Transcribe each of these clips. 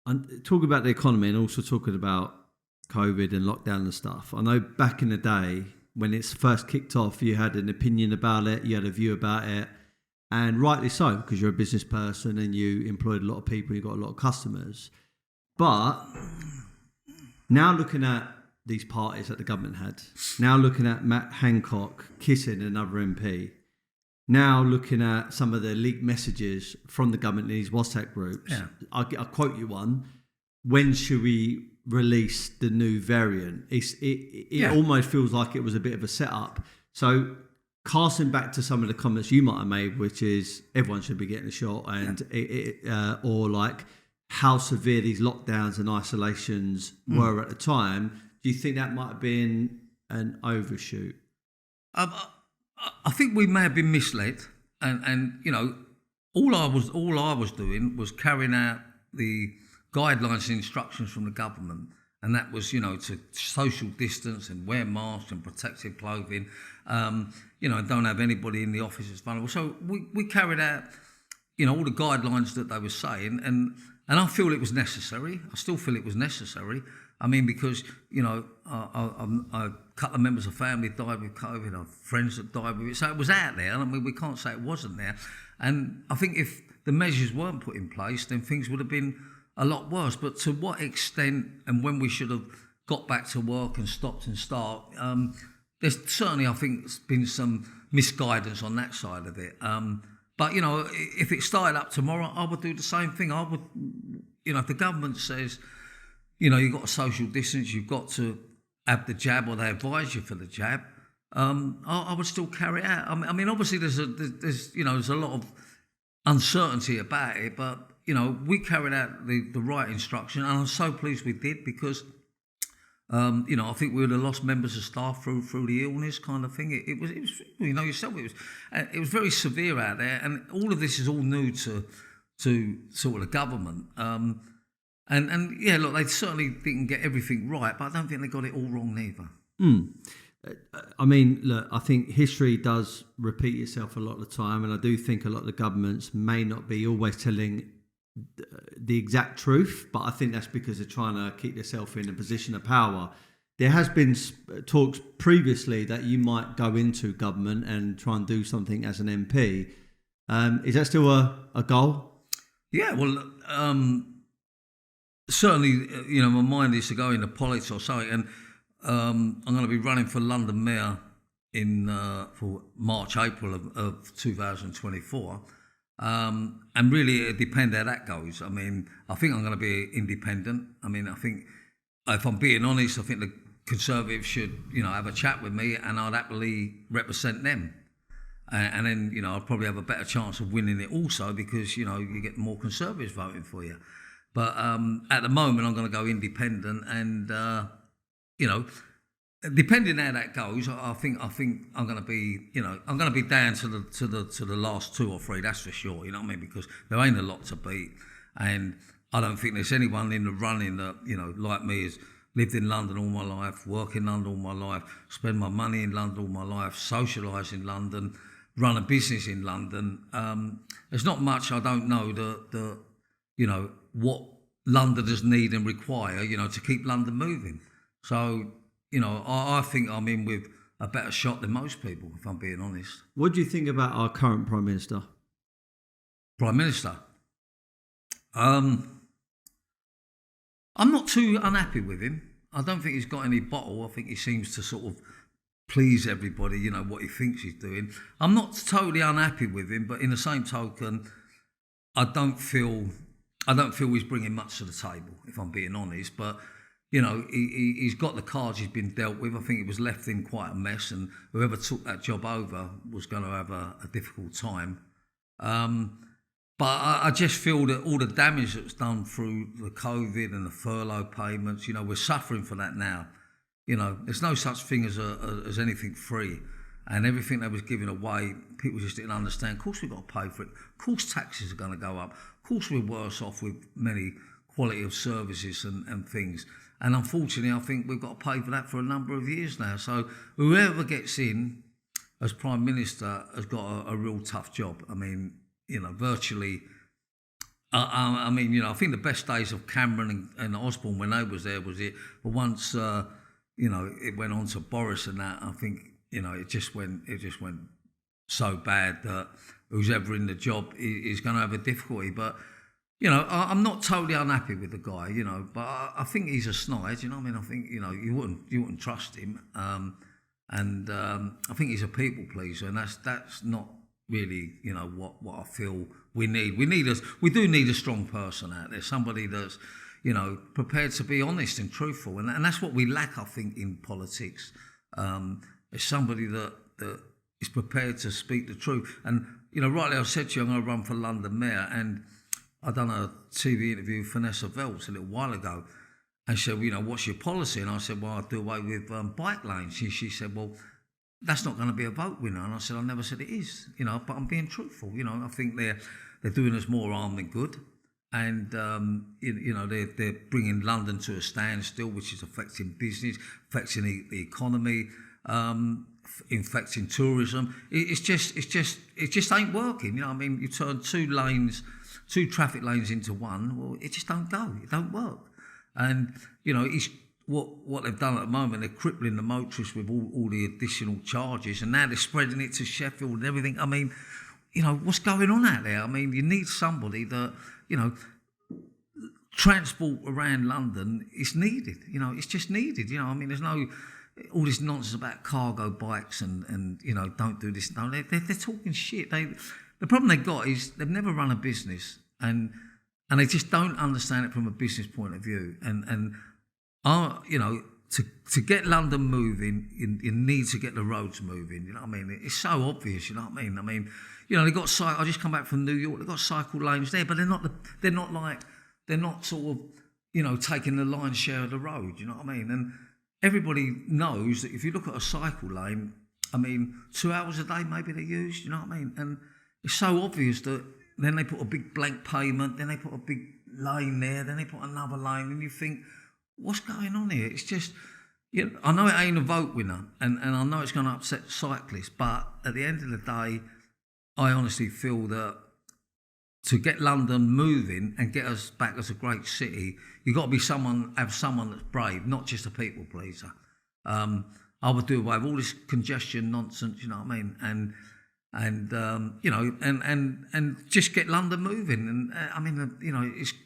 And talking about the economy and also talking about COVID and lockdown and stuff. I know back in the day when it's first kicked off, you had an opinion about it, you had a view about it, and rightly so, because you're a business person and you employed a lot of people, you got a lot of customers. But now looking at these parties that the government had, now looking at Matt Hancock kissing another MP, now looking at some of the leaked messages from the government in these WhatsApp groups, I'll quote you one. When should we release the new variant? It almost feels like it was a bit of a setup. So casting back to some of the comments you might have made, which is everyone should be getting a shot, and or like how severe these lockdowns and isolations were at the time, do you think that might have been an overshoot? I think we may have been misled, and you know, all I was doing was carrying out the guidelines and instructions from the government, and that was, you know, to social distance and wear masks and protective clothing, you know, and don't have anybody in the office that's vulnerable. So we carried out, you know, all the guidelines that they were saying, and I feel it was necessary. I still feel it was necessary. I mean, because, you know, a couple of members of family died with COVID, I have friends that died with it, so it was out there. I mean, we can't say it wasn't there. And I think if the measures weren't put in place, then things would have been a lot worse. But to what extent and when we should have got back to work and stopped and start, there's certainly, I think, been some misguidance on that side of it. But, you know, if it started up tomorrow, I would do the same thing. I would, you know, if the government says, you know, you've got to social distance, you've got to have the jab, or they advise you for the jab, I would still carry it out. I mean, obviously there's a lot of uncertainty about it, but, you know, we carried out the right instruction, and I'm so pleased we did, because, you know, I think we would have lost members of staff through the illness kind of thing. It was you know yourself, it was very severe out there, and all of this is all new to sort of the government. And yeah, look, they certainly didn't get everything right, but I don't think they got it all wrong neither. I mean, look, I think history does repeat itself a lot of the time, and I do think a lot of the governments may not be always telling the exact truth, but I think that's because they're trying to keep themselves in a position of power. There has been talks previously that you might go into government and try and do something as an MP. Is that still a goal? Yeah, well, certainly, you know, my mind is to go into politics or something, and I'm going to be running for London Mayor for March, April of 2024. And really, it depends how that goes. I mean, I think I'm going to be independent. I mean, I think, if I'm being honest, I think the Conservatives should, you know, have a chat with me, and I'd happily represent them. And then, you know, I'd probably have a better chance of winning it also, because, you know, you get more Conservatives voting for you. But at the moment, I'm going to go independent, and you know, depending how that goes, I think I'm going to be, you know, I'm going to be down to the last two or three. That's for sure. You know what I mean? Because there ain't a lot to beat, and I don't think there's anyone in the running that, you know, like me, has lived in London all my life, worked in London all my life, spent my money in London all my life, socialised in London, run a business in London. There's not much I don't know that you know, what Londoners need and require, you know, to keep London moving. So, you know, I think I'm in with a better shot than most people, if I'm being honest. What do you think about our current Prime Minister? Prime Minister? I'm not too unhappy with him. I don't think he's got any bottle. I think he seems to sort of please everybody, you know, what he thinks he's doing. I'm not totally unhappy with him, but in the same token, I don't feel he's bringing much to the table, if I'm being honest. But, you know, he's got the cards he's been dealt with. I think it was left in quite a mess, and whoever took that job over was going to have a difficult time. But I just feel that all the damage that's done through the COVID and the furlough payments, you know, we're suffering for that now. You know, there's no such thing as anything free. And everything that was given away, people just didn't understand. Of course we've got to pay for it. Of course taxes are going to go up. Of course we're worse off with many quality of services and things. And unfortunately, I think we've got to pay for that for a number of years now. So whoever gets in as Prime Minister has got a real tough job. I mean, you know, virtually I mean, I think the best days of Cameron and Osborne when they was there was it. But once, it went on to Boris and that, I think, it just went so bad that who's ever in the job is going to have a difficulty. But, I'm not totally unhappy with the guy, but I think he's a snide, you know what I mean? I think, you wouldn't trust him. And I think he's a people pleaser, and that's not really, what I feel we need. We do need a strong person out there, somebody that's, prepared to be honest and truthful, and that's what we lack, I think, in politics. Is somebody that is prepared to speak the truth. And rightly, I said to you, I'm going to run for London Mayor, and I done a TV interview with Vanessa Veltz a little while ago, and she said, what's your policy? And I said, well, I'll do away with bike lanes. She said, well, that's not going to be a vote winner. And I said, I never said it is, but I'm being truthful. I think they're doing us more harm than good. And, they're bringing London to a standstill, which is affecting business, affecting the economy, affecting tourism. It just ain't working. You turn two traffic lanes into one. Well, it just don't go. It don't work. And, it's what they've done at the moment, they're crippling the motorists with all the additional charges, and now they're spreading it to Sheffield and everything. I mean, what's going on out there? I mean, you need somebody that, transport around London is needed. It's just needed. There's no all this nonsense about cargo bikes and don't do this. No, they're talking shit. The problem they've got is they've never run a business, and they just don't understand it from a business point of view. And to get London moving, you need to get the roads moving. You know what I mean? It's so obvious. You know what I mean? They've got I just come back from New York. They've got cycle lanes there, but they're not sort of taking the lion's share of the road. You know what I mean? And everybody knows that if you look at a cycle lane, 2 hours a day maybe they use. You know what I mean? And it's so obvious that then they put a big blank pavement, then they put a big lane there, then they put another lane, and you think, what's going on here? It's just, I know it ain't a vote winner, and I know it's going to upset cyclists, but at the end of the day, I honestly feel that to get London moving and get us back as a great city, you've got to be have someone that's brave, not just a people pleaser. I would do away with all this congestion nonsense, you know what I mean, and just get London moving. And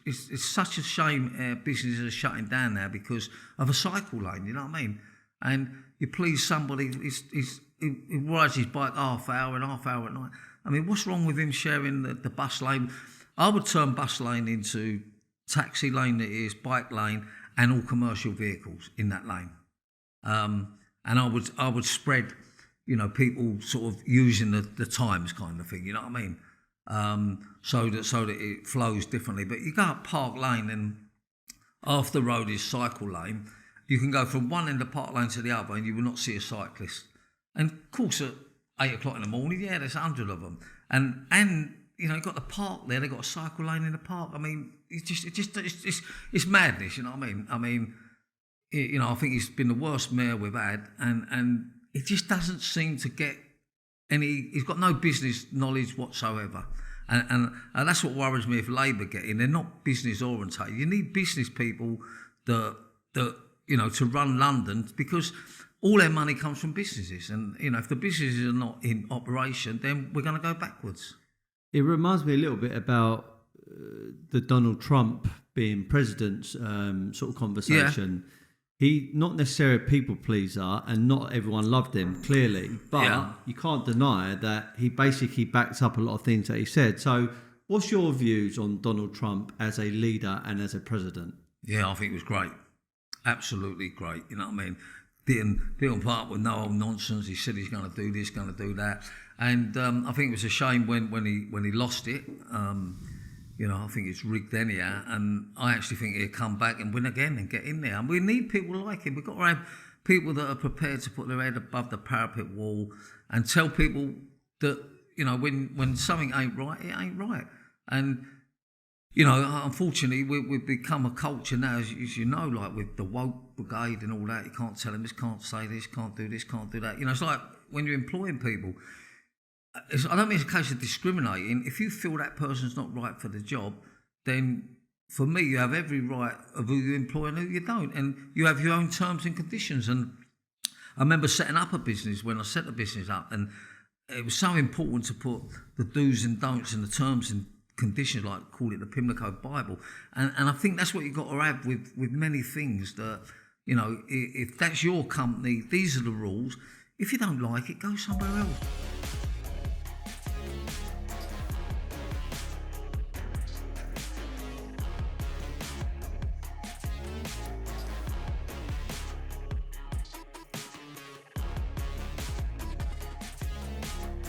it's such a shame businesses are shutting down now because of a cycle lane. You know what I mean? And you please somebody, he rides his bike half hour at night. What's wrong with him sharing the bus lane? I would turn bus lane into taxi lane, that is, bike lane, and all commercial vehicles in that lane. And I would spread, people sort of using the times kind of thing, you know what I mean? So that it flows differently. But you go up Park Lane, and half the road is cycle lane. You can go from one end of Park Lane to the other, and you will not see a cyclist. And of course, at 8 o'clock in the morning, there's 100 of them. And you've got the park there. They've got a cycle lane in the park. It's madness. You know what I mean? I think he's been the worst mayor we've had, and it just doesn't seem to get any. He's got no business knowledge whatsoever, and that's what worries me if Labour get in. They're not business orientated. You need business people that to run London, because all their money comes from businesses, and if the businesses are not in operation, then we're going to go backwards. It reminds me a little bit about the Donald Trump being president sort of conversation. Yeah. He not necessarily a people pleaser, and not everyone loved him, clearly, but you can't deny that he basically backed up a lot of things that he said. So what's your views on Donald Trump as a leader and as a president? Yeah, I think it was great. Absolutely great. You know what I mean? Didn't part with no old nonsense. He said he's going to do this, going to do that. And I think it was a shame when he lost it. I think it's rigged anyhow, and I actually think he'll come back and win again and get in there. And we need people like him. We've got to have people that are prepared to put their head above the parapet wall and tell people that, when something ain't right, it ain't right. And, unfortunately, we've become a culture now, as you know, like with the woke brigade and all that. You can't tell them this, can't say this, can't do this, can't do that. It's like when you're employing people. I don't mean it's a case of discriminating. If you feel that person's not right for the job, then for me, you have every right of who you employ and who you don't. And you have your own terms and conditions. And I remember setting up a business when I set the business up, and it was so important to put the do's and don'ts and the terms and conditions, like call it the Pimlico Bible. And I think that's what you've got to have with many things, that, you know, if that's your company, these are the rules. If you don't like it, go somewhere else.